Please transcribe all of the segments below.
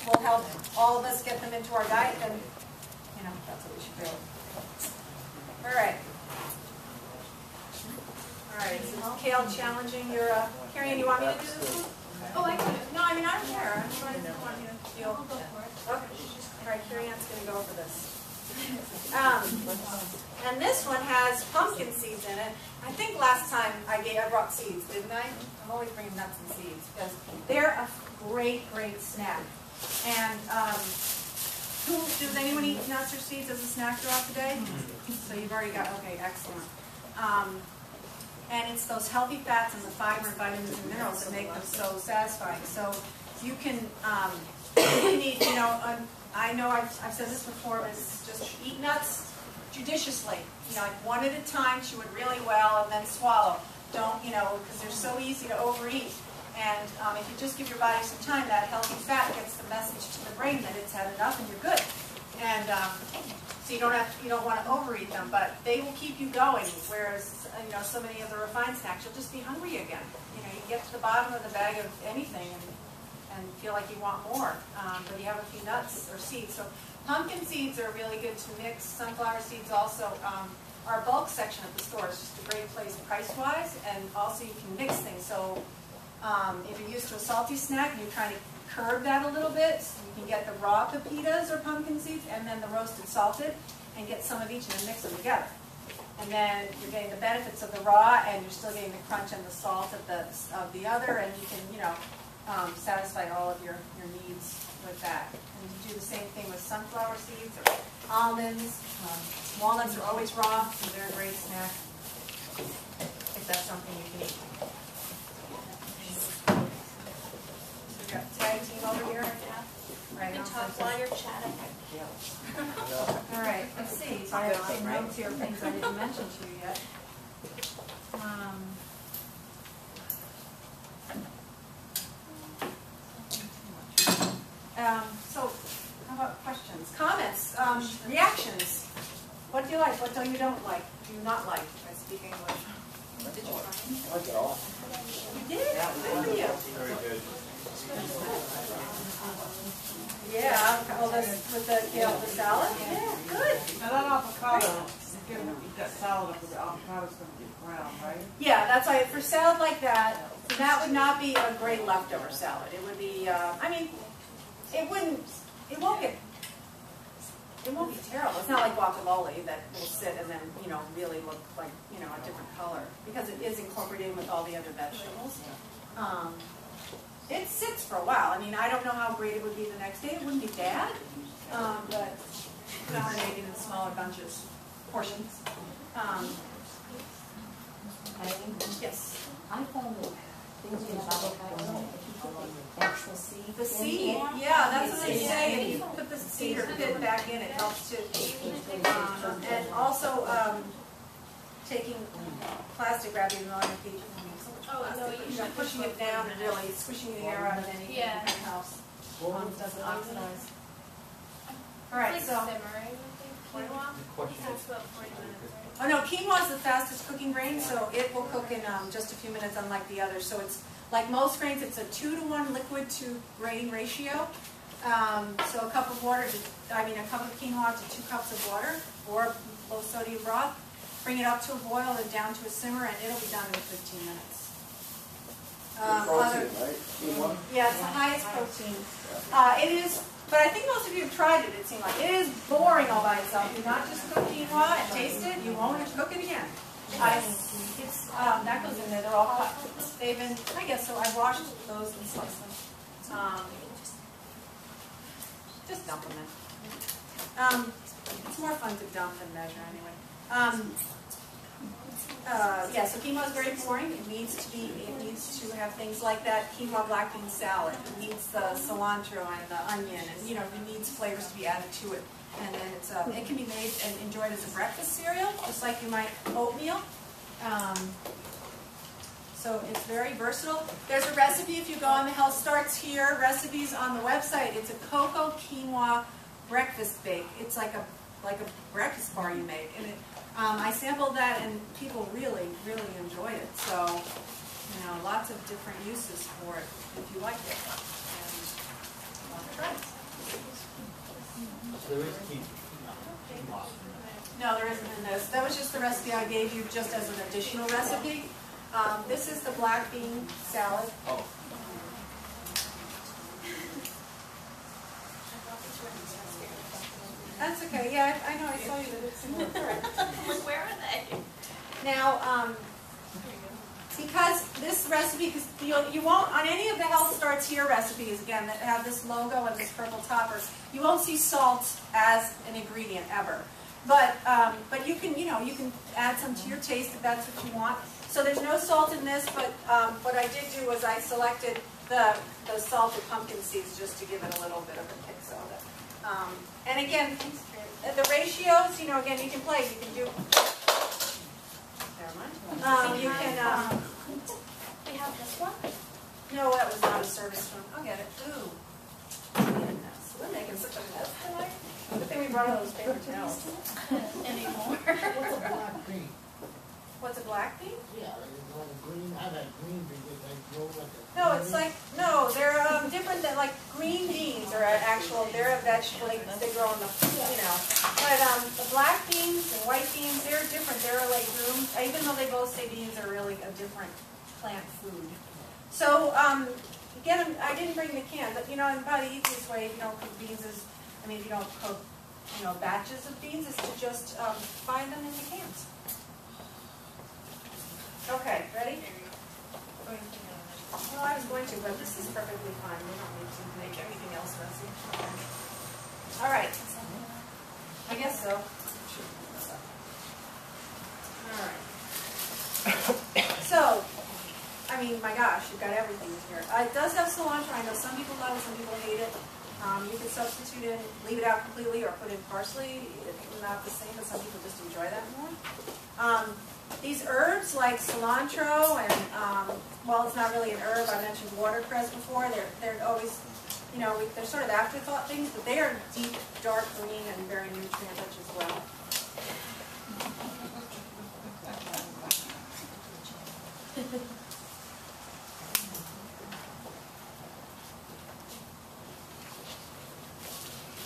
will help all of us get them into our diet, then, you know, that's what we should do. All right. All right, is kale challenging your, Carrie, you want me to do this one? Oh, I can. No, I mean, I don't care. I just want you to feel. I'll go for it. Okay. All right, Carrie Ann's going to go over this. And this one has pumpkin seeds in it. I think last time I brought seeds, didn't I? I'm always bringing nuts and seeds because they're a great, great snack. And does anyone eat nuts or seeds as a snack throughout the day? So you've already got, okay, excellent. And it's those healthy fats and the fiber and vitamins and minerals that make them so satisfying. So you can eat, you know, I know I've said this before, but it's just eat nuts judiciously. You know, like one at a time, chew it really well, and then swallow. Don't, you know, because they're so easy to overeat. And if you just give your body some time, that healthy fat gets the message to the brain that it's had enough and you're good. And so you don't want to overeat them, but they will keep you going. Whereas, you know, so many of the refined snacks, you'll just be hungry again. You know, you get to the bottom of the bag of anything and feel like you want more. But you have a few nuts or seeds. So pumpkin seeds are really good to mix. Sunflower seeds also. Our bulk section at the store is just a great place price-wise, and also you can mix things. So if you're used to a salty snack and you're trying to curb that a little bit, so you can get the raw pepitas or pumpkin seeds and then the roasted salted, and get some of each and then mix them together. And then you're getting the benefits of the raw, and you're still getting the crunch and the salt of the other, and you can, you know, satisfy all of your needs with that. And you do the same thing with sunflower seeds or almonds. Walnuts are always raw, so they're a great snack if that's something you can eat. We've got the tag team over here right now. Right, You can talk while you're chatting. all right, let's see. So I have some notes here of things I didn't mention to you yet. So, how about questions? Comments? Reactions? What do you like? What do you don't like? Do you not like? I speak English. Did you try? I like it all. You did? Good for you. Very good. Yeah, all this with the salad? Yeah, good. Now that avocado, you're going to eat that salad up with the avocado's going to get brown, right? Yeah, that's why for salad like that, that would not be a great leftover salad. It would be, I mean, it won't be terrible. It's not like guacamole that will sit and then, you know, really look like, you know, a different color, because it is incorporated with all the other vegetables. It sits for a while. I mean, I don't know how great it would be the next day. It wouldn't be bad, but put on and make it in smaller bunches, portions. Yes. I found that things in avocado, if you put the actual seed. The seed, yeah, that's what they say. If you put the seed or pit back in, it helps too. And also, taking plastic wrapping on the feet. Pushing it down and really squishing the air out of anything in the house doesn't oxidize. All right, It's so. like simmering, I think. Quinoa. That's about 40 minutes, right? Oh no, quinoa is the fastest cooking grain, so it will cook in just a few minutes, unlike the others. So it's like most grains, it's a 2-to-1 liquid to grain ratio. So a cup of water, a cup of quinoa to 2 cups of water, or low sodium broth. Bring it up to a boil and down to a simmer, and it'll be done in 15 minutes. Protein, right? Quinoa? Yeah, it's the highest protein. It is, but I think most of you have tried it, it seems like. It is boring all by itself. Do not just cook quinoa and taste it. You won't cook it again. That goes in there. They're all cut. They've been, I guess so. I washed those and sliced them. Just dump them in. It's more fun to dump than measure anyway. Yeah, so quinoa is very boring. It needs to have things like that quinoa black bean salad. It needs the cilantro and the onion, and it needs flavors to be added to it. And then it can be made and enjoyed as a breakfast cereal, just like you might oatmeal. So it's very versatile. There's a recipe if you go on the Health Starts Here recipes on the website. It's a cocoa quinoa breakfast bake. It's like a breakfast bar you make, and I sampled that, and people really, really enjoyed it. So, lots of different uses for it if you like it. And try it. there is quinoa. No, there isn't in this. That was just the recipe I gave you just as an additional recipe. This is the black bean salad. Oh. That's okay. Yeah, I know. I saw you, but it's similar. Like, where are they? Now, because this recipe, because you won't, on any of the Health Starts Here recipes, again, that have this logo and this purple topper, you won't see salt as an ingredient ever. But you can, you can add some to your taste if that's what you want. So there's no salt in this, but what I did do was I selected the salted pumpkin seeds just to give it a little bit of a kick. So and again, the ratios, again, you can play. You can do. Never mind. You can. We have this one? No, that was not a service room. I'll get it. Ooh. We're making such a mess tonight. Good thing we brought all those paper towels. Anymore. What's a black bean? What's a black bean? Yeah, it's like a green, I like green because they grow like a. No, it's like, no, they're different than, like, green beans are they're a vegetable, they grow in the, But the black beans and white beans, they're different, they're a legume. Even though they both say beans are really a different plant food. So, again, I didn't bring the can, but, and probably the easiest way if you don't cook beans is, if you don't cook, batches of beans, is to just buy them in the cans. Okay, ready? Well, I was going to, but this is perfectly fine. We don't need to make anything else messy. All right. I guess so. All right. So, my gosh, you've got everything here. It does have cilantro. I know some people love it, some people hate it. You could substitute in, leave it out completely, or put in parsley. It's not the same, but some people just enjoy that more. These herbs like cilantro and, well, it's not really an herb. I mentioned watercress before. They're always, they're sort of afterthought things, but they are deep, dark green and very nutrient-rich as well.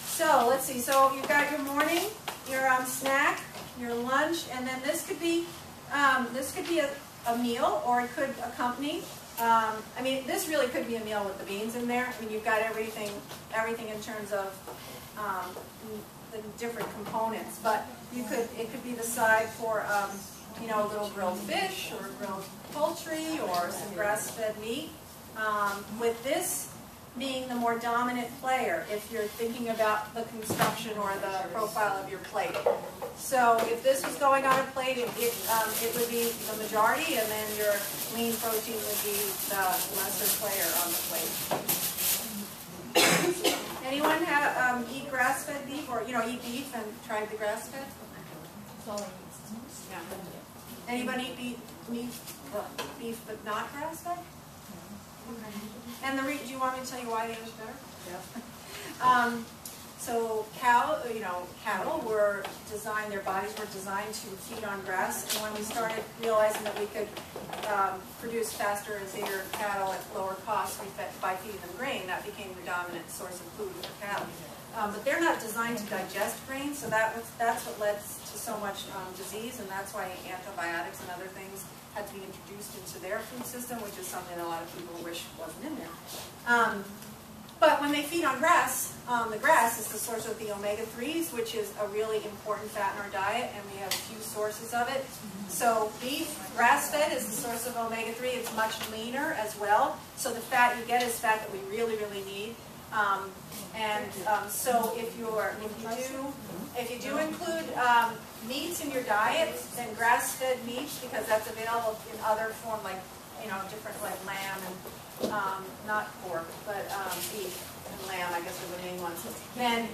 So let's see. So you've got your morning, your snack, your lunch, and then this could be a meal, or it could accompany. This really could be a meal with the beans in there. You've got everything in terms of the different components. But it could be the side for a little grilled fish or grilled poultry or some grass-fed meat. With this being the more dominant player, if you're thinking about the construction or the profile of your plate. So if this was going on a plate, it would be the majority, and then your lean protein would be the lesser player on the plate. Anyone eat grass-fed beef, or eat beef and tried the grass-fed? Yeah. Anybody eat beef but not grass-fed? And do you want me to tell you why the other's better? Yeah. So cattle were designed, their bodies were designed to feed on grass, and when we started realizing that we could produce faster and bigger cattle at lower cost by feeding them grain, that became the dominant source of food for cattle. But they're not designed to digest grain, so that's what led to so much disease, and that's why antibiotics and other things had to be introduced into their food system, which is something a lot of people wish wasn't in there. But when they feed on grass, the grass is the source of the omega-3s, which is a really important fat in our diet, and we have a few sources of it. So beef, grass-fed, is the source of omega-3. It's much leaner as well. So the fat you get is fat that we really, really need. So if you do include meats in your diet, then grass-fed meats, because that's available in other form, like different, like lamb and not pork, but beef and lamb, I guess are the main ones. Then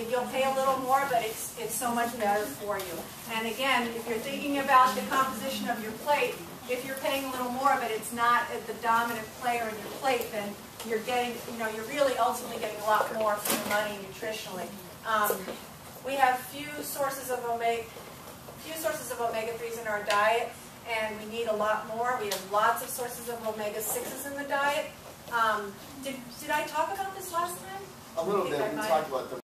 you'll pay a little more, but it's so much better for you. And again, if you're thinking about the composition of your plate, if you're paying a little more, but it's not the dominant player in your plate, then you're getting, you're really ultimately getting a lot more for your money nutritionally. We have few sources of omega-3s in our diet, and we need a lot more. We have lots of sources of omega-6s in the diet. Did I talk about this last time? A little bit. We talked about the